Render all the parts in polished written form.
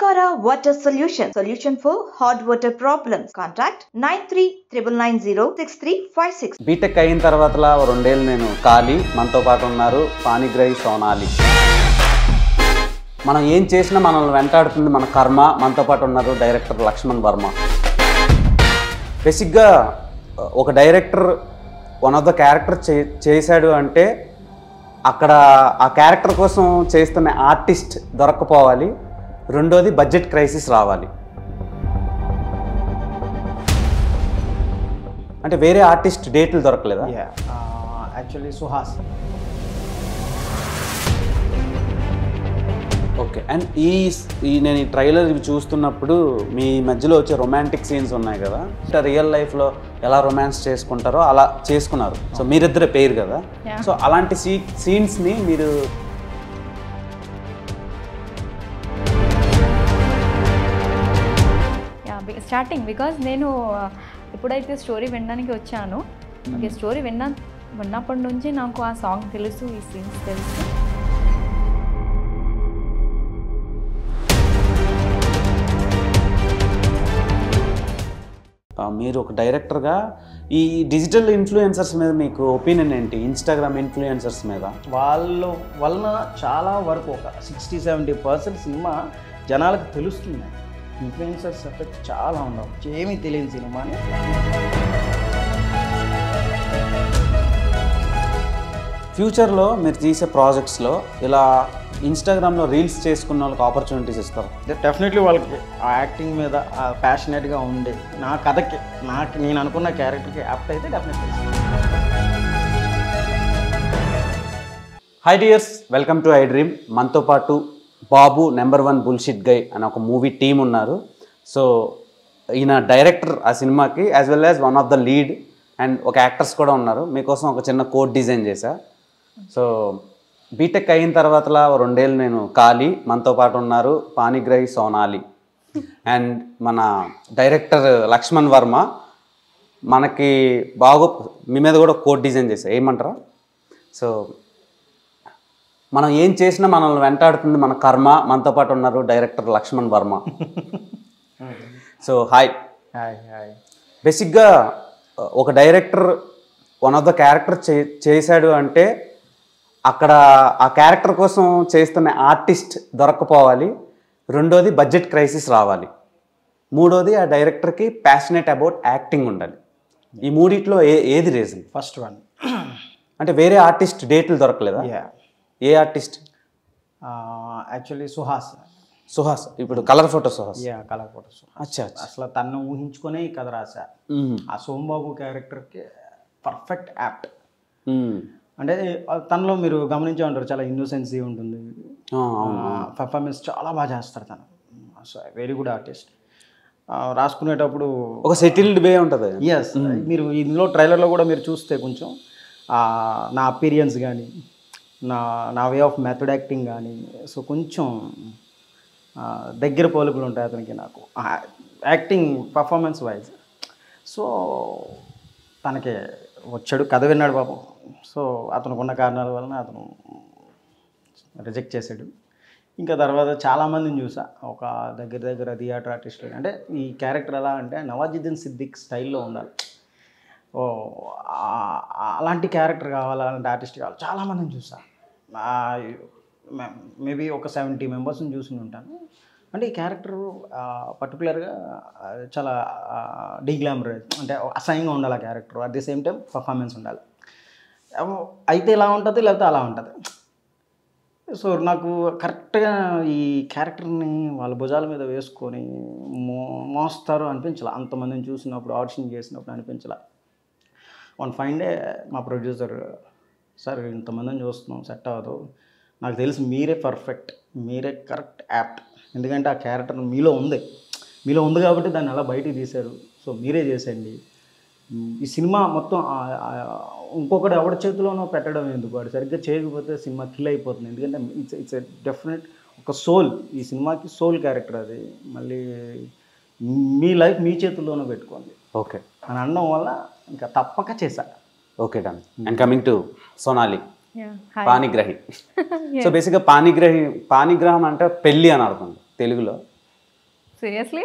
Sankara Water Solution for hot water problems. Contact 9399906356. BTech అయిన తర్వాత రెండేళ్ళు నేను ఖాళీ, మనతో పాటు ఉన్నారు పానిగ్రహి సోనాలి. మనం ఏం చేసినా మనల్ని వెంటాడుతుంది మన కర్మ. మనతో పాటు ఉన్నారు డైరెక్టర్ లక్ష్మణ్ వర్మ. బేసిక్గా ఒక director one of the character చేశాడు అంటే అక్కడ ఆ క్యారెక్టర్ కోసం చేస్తున్న ఆర్టిస్ట్ దొరక్కపోవాలి. రెండోది బడ్జెట్ క్రైసిస్ రావాలి. అంటే వేరే ఆర్టిస్ట్ డేట్లు దొరకలేదా? యాక్చువల్లీ సుహాస్. ఓకే. అండ్ నేను ఈ ట్రైలర్ ఇవి చూస్తున్నప్పుడు మీ మధ్యలో వచ్చే రొమాంటిక్ సీన్స్ ఉన్నాయి కదా, రియల్ లైఫ్లో ఎలా రొమాన్స్ చేసుకుంటారో అలా చేసుకున్నారు. సో మీరిద్దరే పేరు కదా, సో అలాంటి సీన్స్ని మీరు స్టార్టింగ్ బికాజ్ నేను ఎప్పుడైతే స్టోరీ వినడానికి వచ్చానో, ఓకే, స్టోరీ విన్నప్పటి నుంచి నాకు ఆ సాంగ్ తెలుసు, ఈ సీన్స్ తెలుసు. మీరు ఒక డైరెక్టర్గా ఈ డిజిటల్ ఇన్ఫ్లుయెన్సర్స్ మీద మీకు ఒపీనియన్ ఏంటి? ఇన్స్టాగ్రామ్ ఇన్ఫ్లుయెన్సర్స్ మీద వాళ్ళ వలన చాలా వరకు ఒక 60-70% సినిమా జనాలకు తెలుస్తుంది. ఇన్ఫ్లుయెన్సర్స్ ఎఫెక్ట్ చాలా ఉండవు, ఏమీ తెలియని సినిమాని. ఫ్యూచర్లో మీరు చేసే ప్రాజెక్ట్స్లో ఇలా ఇన్స్టాగ్రామ్లో రీల్స్ చేసుకున్న వాళ్ళకి ఆపర్చునిటీస్ ఇస్తారు? డెఫినెట్లీ వాళ్ళకి ఆ యాక్టింగ్ మీద ప్యాషనెట్గా ఉండే నా కథకి నేను అనుకున్న క్యారెక్టర్కి యాప్ట్ అయితే definitely. Hi dears, welcome to iDream. మనతో పాటు బాబు నెంబర్ 1 బుల్షిట్ గై అని ఒక మూవీ టీమ్ ఉన్నారు. సో ఈయన డైరెక్టర్ ఆ సినిమాకి, as well as one of the lead, and ఒక యాక్టర్స్ కూడా ఉన్నారు. మీకోసం ఒక చిన్న కోడ్ డిజైన్ చేశా. సో బీటెక్ అయిన తర్వాత రెండేళ్ళు నేను ఖాళీ, మనతో పాటు ఉన్నారు పానిగ్రహి సోనాలి అండ్ మన డైరెక్టర్ లక్ష్మణ్ వర్మ. మనకి బాగా మీ మీద కూడా కోడ్ డిజైన్ చేశా, ఏమంటారా? సో మనం ఏం చేసినా మనల్ని వెంటాడుతుంది మన కర్మ. మనతో పాటు ఉన్నారు director Lakshman Varma. So hi. బేసిక్గా ఒక director one of the character చేశాడు అంటే అక్కడ ఆ క్యారెక్టర్ కోసం చేస్తున్న ఆర్టిస్ట్ దొరక్కపోవాలి. రెండోది బడ్జెట్ క్రైసిస్ రావాలి. మూడోది ఆ డైరెక్టర్కి ప్యాషనెట్ అబౌట్ యాక్టింగ్ ఉండాలి. ఈ మూడిట్లో ఏది రీజన్? ఫస్ట్ వన్ అంటే వేరే ఆర్టిస్ట్ డేట్లు దొరకలేదా? ఏ ఆర్టిస్ట్? యాక్చువల్లీ సుహాస్. ఇప్పుడు colour photo Suhas. Colour photo Suhas. అచ్చా. అసలు తను ఊహించుకునే కథ రాశా. ఆ సోమబాబు క్యారెక్టర్కి పర్ఫెక్ట్ యాప్ట్. అంటే తనలో మీరు గమనించే ఉంటారు, చాలా ఇన్నోసెన్సీ ఉంటుంది, పర్ఫార్మెన్స్ చాలా బాగా చేస్తారు తను. Very good artist. రాసుకునేటప్పుడు ఒక సెటిల్డ్ వే ఉంటుంది. ఎస్, మీరు ఇందులో ట్రైలర్లో కూడా మీరు చూస్తే కొంచెం నా అపీరియన్స్ కానీ నా వే ఆఫ్ మెథడ్ యాక్టింగ్ కానీ, సో కొంచెం దగ్గర పోలికలు ఉంటాయి అతనికి నాకు యాక్టింగ్ పర్ఫార్మెన్స్ వైజ్. సో తనకి వచ్చాడు, కథ విన్నాడు పాపం. సో అతనికి ఉన్న కారణాల వలన అతను రిజెక్ట్ చేశాడు. ఇంకా తర్వాత చాలామందిని చూసా, ఒక దగ్గర థియేటర్ ఆర్టిస్టులు. అంటే ఈ క్యారెక్టర్ ఎలా అంటే నవాజుద్దీన్ సిద్దిక్ స్టైల్లో ఉండాలి. అలాంటి క్యారెక్టర్ కావాలి, అలాంటి ఆర్టిస్ట్ కావాలి. చాలామందిని చూసా, మేబీ ఒక 70 మెంబర్స్ని చూసి ఉంటాను. అంటే ఈ క్యారెక్టర్ పర్టికులర్గా చాలా డీగ్లామరైజ్, అంటే అసహ్యంగా ఉండాలి ఆ character. At the same time performance ఉండాలి. అయితే ఇలా ఉంటుంది, లేకపోతే అలా ఉంటుంది. సో నాకు కరెక్ట్గా ఈ క్యారెక్టర్ని వాళ్ళ భుజాల మీద వేసుకొని మోస్తారు అనిపించాల. అంతమందిని చూసినప్పుడు, ఆడిషన్ చేసినప్పుడు అనిపించాల. వన్ ఫైన్ డే మా ప్రొడ్యూసర్, సార్ ఇంతమందిని చూస్తున్నాం, సెట్ అవ్వదు, నాకు తెలిసి మీరే పర్ఫెక్ట్, మీరే కరెక్ట్ యాప్ట్. ఎందుకంటే ఆ క్యారెక్టర్ మీలో ఉంది కాబట్టి దాన్ని అలా బయటికి తీశారు. సో మీరే చేసేయండి. ఈ సినిమా మొత్తం ఇంకొకటి ఎవరి చేతిలోనో పెట్టడం ఎందుకు, వాడు సరిగ్గా చేయకపోతే సినిమా కిల్ అయిపోతుంది. ఎందుకంటే ఇట్స్ ఎ డెఫినెట్ ఒక సోల్, ఈ సినిమాకి సోల్ క్యారెక్టర్ అది. మళ్ళీ మీ లైఫ్ మీ చేతుల్లోనూ పెట్టుకోండి ఓకే అని అనడం వల్ల ఇంకా తప్పక చేశా. Okay, done. And coming to Sonali, Panigrahi. Yeah. So బేసిక్గా పానిగ్రహం అంటే పెళ్ళి అని అర్థం తెలుగులో. సీరియస్లీ?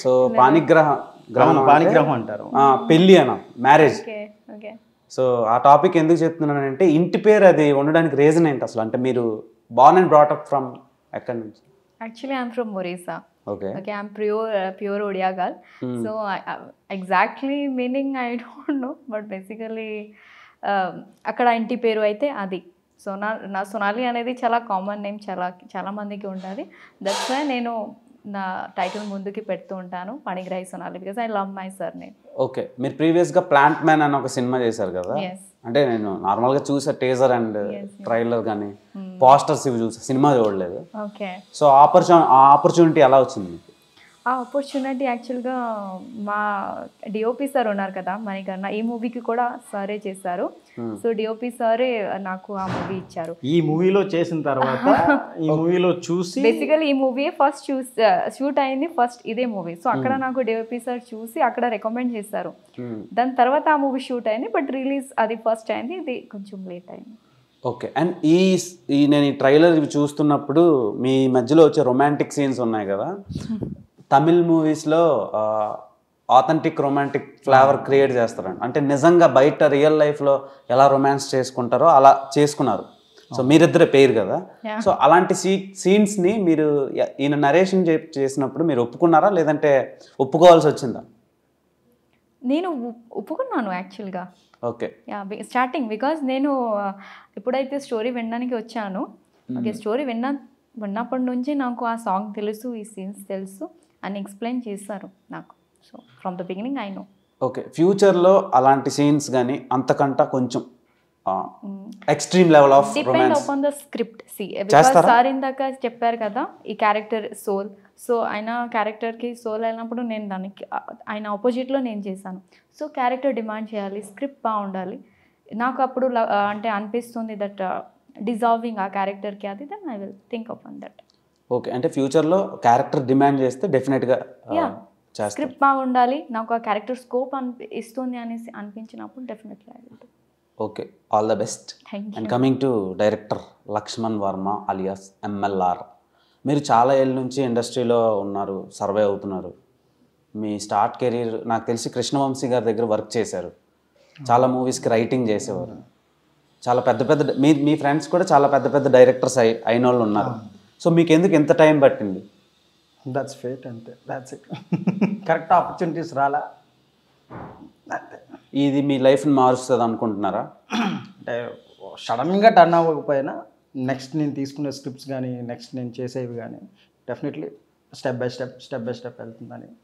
సో పాణిగ్రహం పాణిగ్రహం అంటారు. పెళ్ళి అన్న మ్యారేజ్. Okay okay. సో ఆ టాపిక్ ఎందుకు చెప్తున్నానంటే ఇంటి పేరు అది ఉండడానికి రీజన్ ఏంటి అసలు? అంటే మీరు బార్న్ అండ్ బ్రాటప్ ఫ్రమ్ ఎక్కడి నుంచి? Actually I'm from Orissa. Okay. Okay, I'm pure Odia girl. So exactly meaning I don't know, but basically అక్కడ ఇంటి పేరు అయితే అది. సో నా సొనాలి అనేది చాలా కామన్ నేమ్, చాలా మందికి ఉంటుంది. దట్స్ వై నేను నా టైటిల్ ముందుకి పెడుతూ ఉంటాను Panigrahi Sonali, because I love my sir name. Okay. మీరు ప్రీవియస్గా ప్లాంట్ మ్యాన్ అని ఒక సినిమా చేశారు కదా? అంటే నేను నార్మల్గా చూసా టేజర్ అండ్ ట్రైలర్ కానీ పోస్టర్స్ ఇవి చూసా, సినిమా చూడలేదు. ఓకే. సో ఆపర్చునిటీ ఎలా వచ్చింది? ఆ ఆపర్చునిటీ యాక్చువల్గా మా డిఓపి సార్ ఉన్నారు కదా మణికర్ణ, ఈ మూవీకి కూడా సారే చేశారు. సో డిఓపి సారే నాకు ఆ మూవీ ఇచ్చారు. ఈ మూవీలో చేసిన తర్వాత ఈ మూవీలో చూసి బేసికలీ ఈ మూవీ ఫస్ట్ షూట్ అయింది ఫస్ట్ ఇదే మూవీ. సో అక్కడ నాకు డిఓపి సార్ చూసి అక్కడ రికమెండ్ చేశారు. దాని తర్వాత ఆ మూవీ షూట్ అయింది, బట్ రిలీజ్ అది ఫస్ట్ అయింది, ఇది కొంచెం లేట్ అయింది. ఓకే. అండ్ నేను ఈ ట్రైలర్ చూస్తున్నప్పుడు మీ మధ్యలో వచ్చే రొమాంటిక్ సీన్స్ ఉన్నాయి కదా, తమిళ్ మూవీస్లో ఆథెంటిక్ రొమాంటిక్ ఫ్లేవర్ క్రియేట్ చేస్తారండి. అంటే నిజంగా బయట రియల్ లైఫ్లో ఎలా రొమాన్స్ చేసుకుంటారో అలా చేసుకున్నారు. సో మీరిద్దరే పేరు కదా, సో అలాంటి సీన్స్ని మీరు ఈయన నరేషన్ చేసినప్పుడు మీరు ఒప్పుకున్నారా, లేదంటే ఒప్పుకోవాల్సి వచ్చిందా? నేను ఒప్పుకున్నాను యాక్చువల్గా. ఓకే. స్టార్టింగ్ బికాజ్ నేను ఎప్పుడైతే స్టోరీ వినడానికి వచ్చాను, ఓకే, స్టోరీ విన్నప్పటి నుంచి నాకు ఆ సాంగ్ తెలుసు, ఈ సీన్స్ తెలుసు అని ఎక్స్ప్లెయిన్ చేశారు నాకు. So from the beginning I know. Okay. ఫ్యూచర్లో అలాంటి సీన్స్ కానీ అంతకంటే కొంచెం extreme level of depend upon the script. Because sir ఇందాక చెప్పారు కదా ఈ క్యారెక్టర్ సోల్, సో ఆయన క్యారెక్టర్కి సోల్ అయినప్పుడు నేను దానికి ఆయన ఆపోజిట్లో నేను చేశాను. సో క్యారెక్టర్ డిమాండ్ చేయాలి, స్క్రిప్ట్ బాగుండాలి. నాకు అప్పుడు అంటే అనిపిస్తుంది దట్ డిజాల్వింగ్ ఆ క్యారెక్టర్కి, అది then I will think upon that. Okay. అంటే ఫ్యూచర్లో క్యారెక్టర్ డిమాండ్ చేస్తే డెఫినెట్గా స్క్రిప్ట్ బాగుండాలి, నాకు ఆ క్యారెక్టర్ స్కోప్ ఇస్తుంది అనేసి అనిపించినప్పుడు definitely I will. Okay. All the best. And coming to director Lakshman Varma alias MLR, మీరు చాలా ఏళ్ళ నుంచి ఇండస్ట్రీలో ఉన్నారు, సర్వే అవుతున్నారు. మీ స్టార్ట్ కెరీర్ నాకు తెలిసి కృష్ణవంశీ గారి దగ్గర వర్క్ చేశారు, చాలా మూవీస్కి రైటింగ్ చేసేవారు. చాలా పెద్ద మీ ఫ్రెండ్స్ కూడా చాలా పెద్ద డైరెక్టర్స్ అయిన వాళ్ళు ఉన్నారు. సో మీకు ఎందుకు ఎంత టైం పట్టింది? దట్స్ ఫేట్, అంతే, దట్స్ ఇట్. కరెక్ట్ ఆపర్చునిటీస్ రాలా, అంతే. ఇది మీ లైఫ్ని మారుస్తుంది అనుకుంటున్నారా? అంటే సడన్గా టర్న్ అవ్వకపోయినా నెక్స్ట్ నేను తీసుకునే స్క్రిప్ట్స్ కానీ నెక్స్ట్ నేను చేసేవి కానీ డెఫినెట్లీ స్టెప్ బై స్టెప్ వెళ్తుందని